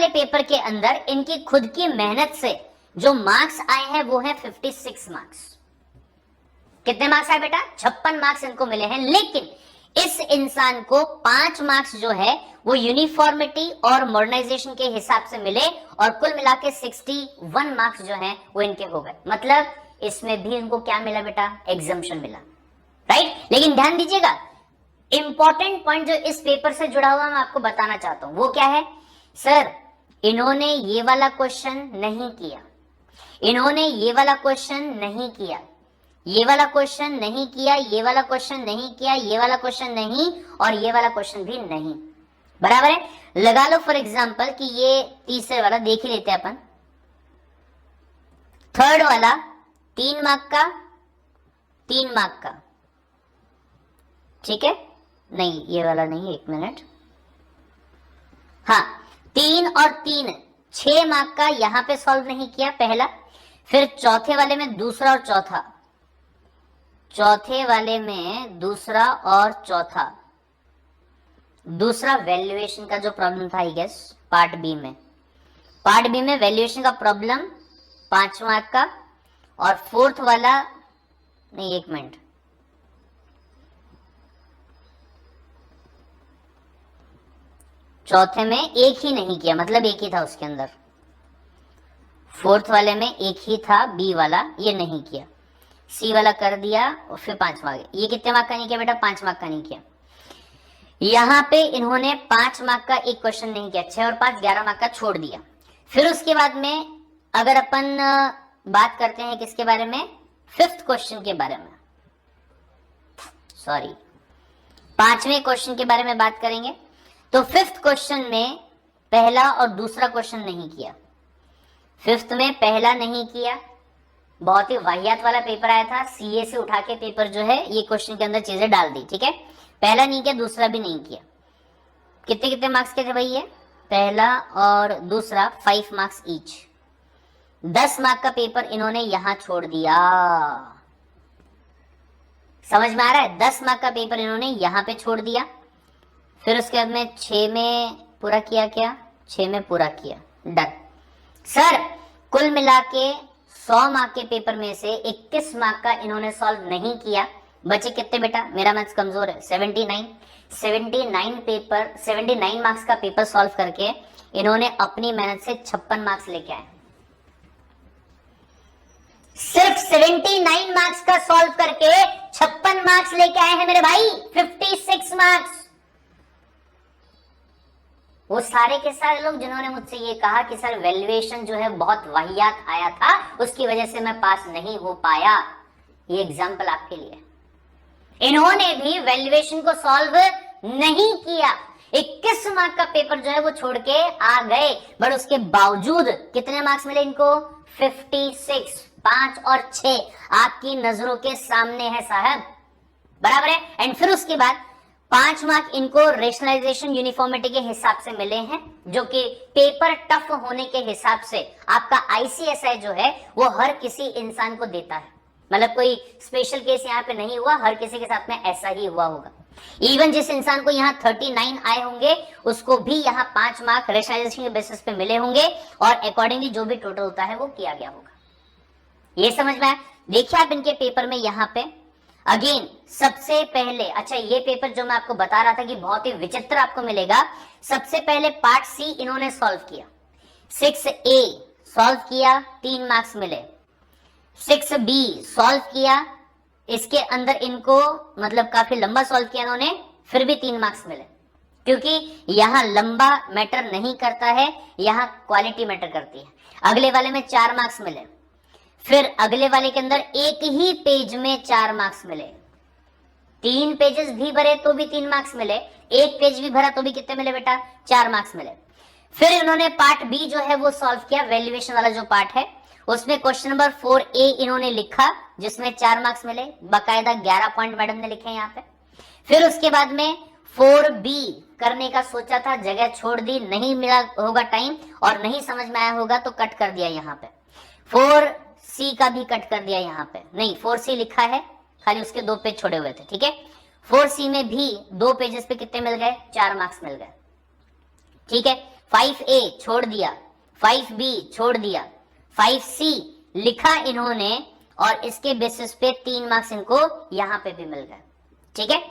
Paper के अंदर इनकी खुद की मेहनत से जो मार्क्स आए हैं वो है 56 मार्क्स। कितने मार्क्स आए बेटा? 56 मार्क्स इनको मिले हैं। लेकिन इस इंसान को 5 मार्क्स जो है वो यूनिफॉर्मिटी और मॉडर्नाइजेशन के हिसाब से मिले और कुल मिला के 61 मार्क्स जो है वो इनके हो गए। मतलब इसमें भी इनको क्या मिला बेटा? एग्जम्पशन मिला, राइट। लेकिन ध्यान दीजिएगा, इंपॉर्टेंट पॉइंट जो इस पेपर से जुड़ा हुआ मैं आपको बताना चाहता हूं वो क्या है? सर इन्होंने ये वाला क्वेश्चन नहीं किया, इन्होंने ये वाला क्वेश्चन नहीं किया, ये वाला क्वेश्चन नहीं किया, ये वाला क्वेश्चन नहीं किया, ये वाला क्वेश्चन नहीं, और ये वाला क्वेश्चन भी नहीं। बराबर है? लगा लो फॉर एग्जांपल कि ये तीसरे वाला देख ही लेते हैं अपन। थर्ड वाला 3 मार्क का, 3 मार्क का, ठीक है? नहीं ये वाला नहीं, 1 मिनट। हाँ 3 और 3 6 मार्क का यहां पे सॉल्व नहीं किया पहला। फिर चौथे वाले में दूसरा और चौथा, चौथे वाले में दूसरा और चौथा, दूसरा वैल्यूएशन का जो प्रॉब्लम था आई गेस पार्ट बी में, पार्ट बी में वैल्यूएशन का प्रॉब्लम 5 मार्क का। और फोर्थ वाला नहीं, 1 मिनट, चौथे में एक ही नहीं किया, मतलब एक ही था उसके अंदर, फोर्थ वाले में एक ही था, बी वाला ये नहीं किया, सी वाला कर दिया और फिर 5 मार्क। ये कितने मार्क का नहीं किया बेटा? 5 मार्क का नहीं किया। यहां पे इन्होंने 5 मार्क का एक क्वेश्चन नहीं किया, 6 और 5 11 मार्क का छोड़ दिया। फिर उसके बाद में अगर अपन बात करते हैं किसके बारे में? 5th क्वेश्चन के बारे में, सॉरी 5वें क्वेश्चन के बारे में बात करेंगे। तो 5th क्वेश्चन में पहला और दूसरा क्वेश्चन नहीं किया, 5th में पहला नहीं किया, बहुत ही वाहियात वाला पेपर आया था, सीए से उठा के पेपर जो है ये क्वेश्चन के अंदर चीजें डाल दी, ठीक है। पहला नहीं किया, दूसरा भी नहीं किया। कितने कितने मार्क्स के थे भाई ये? पहला और दूसरा 5 मार्क्स ईच, 10 मार्क का पेपर इन्होंने यहां छोड़ दिया। समझ में आ रहा है? 10 मार्क का पेपर इन्होंने यहां पे छोड़ दिया। फिर उसके बाद में 6 में पूरा किया, क्या 6 में पूरा किया, डन। सर कुल मिला के 100 मार्क के पेपर में से 21 मार्क का इन्होंने सॉल्व नहीं किया। बचे कितने बेटा? मेरा मैथ्स कमजोर है, 79 मार्क्स का पेपर सॉल्व करके इन्होंने अपनी मेहनत से 56 मार्क्स लेके आए। सिर्फ 79 मार्क्स का सॉल्व करके 56 मार्क्स लेके आए हैं मेरे भाई, 56 मार्क्स। वो सारे के सारे लोग जिन्होंने मुझसे ये कहा कि सर वैल्यूएशन जो है बहुत वाहियात आया था, उसकी वजह से मैं पास नहीं हो पाया, ये एग्जाम्पल आपके लिए। इन्होंने भी वैल्यूएशन को सॉल्व नहीं किया, 21 मार्क का पेपर जो है वो छोड़ के आ गए, बट उसके बावजूद कितने मार्क्स मिले इनको? 56। 5 और 6 आपकी नजरों के सामने है साहब, बराबर है। एंड फिर उसके बाद 5 मार्क इनको रेशनलाइजेशन यूनिफॉर्मिटी के हिसाब से मिले हैं, जो कि पेपर टफ होने के हिसाब से आपका आईसीएसआई जो है वो हर किसी इंसान को देता है। मतलब कोई स्पेशल केस यहाँ पे नहीं हुआ, हर किसी के साथ में ऐसा ही हुआ होगा। इवन जिस इंसान को यहाँ 39 आए होंगे उसको भी यहाँ 5 मार्क रेशनलाइजेशन के बेसिस पे मिले होंगे और अकॉर्डिंगली जो भी टोटल होता है वो किया गया होगा। ये समझ में आया? देखिए आप इनके पेपर में यहाँ पे अगेन सबसे पहले, अच्छा ये पेपर जो मैं आपको बता रहा था कि बहुत ही विचित्र आपको मिलेगा, सबसे पहले पार्ट सी इन्होंने सॉल्व किया, 6A सॉल्व किया, 3 मार्क्स मिले। 6B सॉल्व किया, इसके अंदर इनको मतलब काफी लंबा सॉल्व किया इन्होंने, फिर भी 3 मार्क्स मिले, क्योंकि यहां लंबा मैटर नहीं करता है, यहां क्वालिटी मैटर करती है। अगले वाले में 4 मार्क्स मिले, फिर अगले वाले के अंदर एक ही पेज में 4 मार्क्स मिले, 3 पेजेस भी भरे तो भी 3 मार्क्स मिले, एक पेज भी भरा तो भी कितने मिले बेटा? 4 मार्क्स मिले। फिर इन्होंने पार्ट बी जो है वो सॉल्व किया, वैल्यूएशन वाला जो पार्ट है, उसमें क्वेश्चन नंबर 4A इन्होंने लिखा जिसमें 4 मार्क्स मिले, बाकायदा 11 पॉइंट मैडम ने लिखे यहाँ पे। फिर उसके बाद में 4B करने का सोचा था, जगह छोड़ दी, नहीं मिला होगा टाइम और नहीं समझ में आया होगा तो कट कर दिया यहाँ पे। 4C का भी कट कर दिया यहाँ पे, नहीं 4C लिखा है, खाली उसके 2 पेज छोड़े हुए थे, ठीक है। 4C में भी 2 पेजेस पे कितने मिल गए? 4 मार्क्स मिल गए, ठीक है। 5A छोड़ दिया, 5B छोड़ दिया, 5C लिखा इन्होंने और इसके बेसिस पे 3 मार्क्स इनको यहां पे भी मिल गए। ठीक है,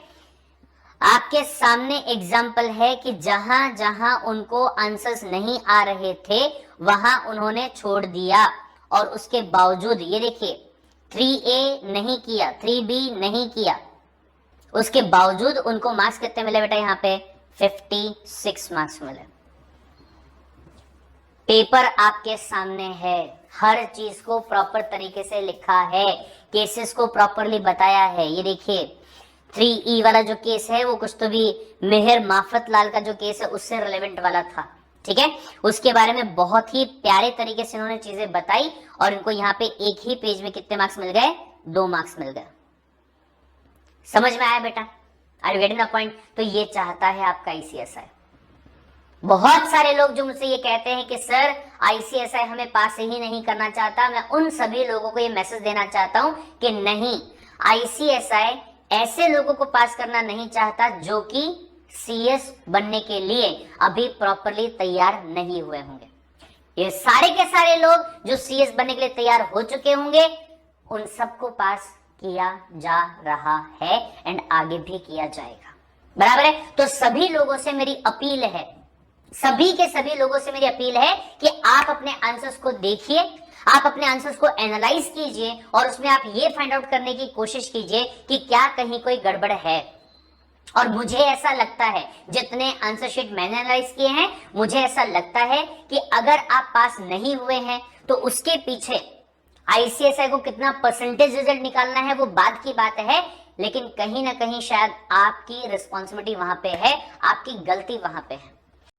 आपके सामने एग्जाम्पल है कि जहां जहां उनको आंसर्स नहीं आ रहे थे वहां उन्होंने छोड़ दिया और उसके बावजूद ये देखिए 3A नहीं किया, 3B नहीं किया, उसके बावजूद उनको मार्क्स कितने मिले बेटा? यहाँ पे 56 मार्क्स मिले। पेपर आपके सामने है, हर चीज को प्रॉपर तरीके से लिखा है, केसेस को प्रॉपरली बताया है। ये देखिए 3E वाला जो केस है वो कुछ तो भी मेहर माफत लाल का जो केस है उससे रिलेवेंट वाला था। ठीक है, उसके बारे में बहुत ही प्यारे तरीके से उन्होंने चीजें बताई और इनको यहाँ पे एक ही पेज में कितने मार्क्स मिल गए? 2 मार्क्स मिल गए। समझ में आया बेटा? Are you getting the point? तो ये चाहता है आपका ICSI। बहुत सारे लोग जो मुझसे ये कहते हैं कि सर ICSI हमें पास ही नहीं करना चाहता, मैं उन सभी लोगों को ये मैसेज देना चाहता हूं कि नहीं, ICSI ऐसे लोगों को पास करना नहीं चाहता जो कि CS बनने के लिए अभी प्रॉपरली तैयार नहीं हुए होंगे। ये सारे के सारे लोग जो CS बनने के लिए तैयार हो चुके होंगे उन सबको पास किया जा रहा है एंड आगे भी किया जाएगा। बराबर है? तो सभी लोगों से मेरी अपील है, सभी के सभी लोगों से मेरी अपील है कि आप अपने आंसर्स को देखिए, आप अपने आंसर्स को एनालाइज कीजिए और उसमें आप ये फाइंड आउट करने की कोशिश कीजिए कि क्या कहीं कोई गड़बड़ है। और मुझे ऐसा लगता है, जितने आंसर शीट मैंने एनालाइज किए हैं, मुझे ऐसा लगता है कि अगर आप पास नहीं हुए हैं तो उसके पीछे ICSI को कितना परसेंटेज रिजल्ट निकालना है वो बाद की बात है, लेकिन कहीं ना कहीं शायद आपकी रिस्पॉन्सिबिलिटी वहां पे है, आपकी गलती वहां पे है।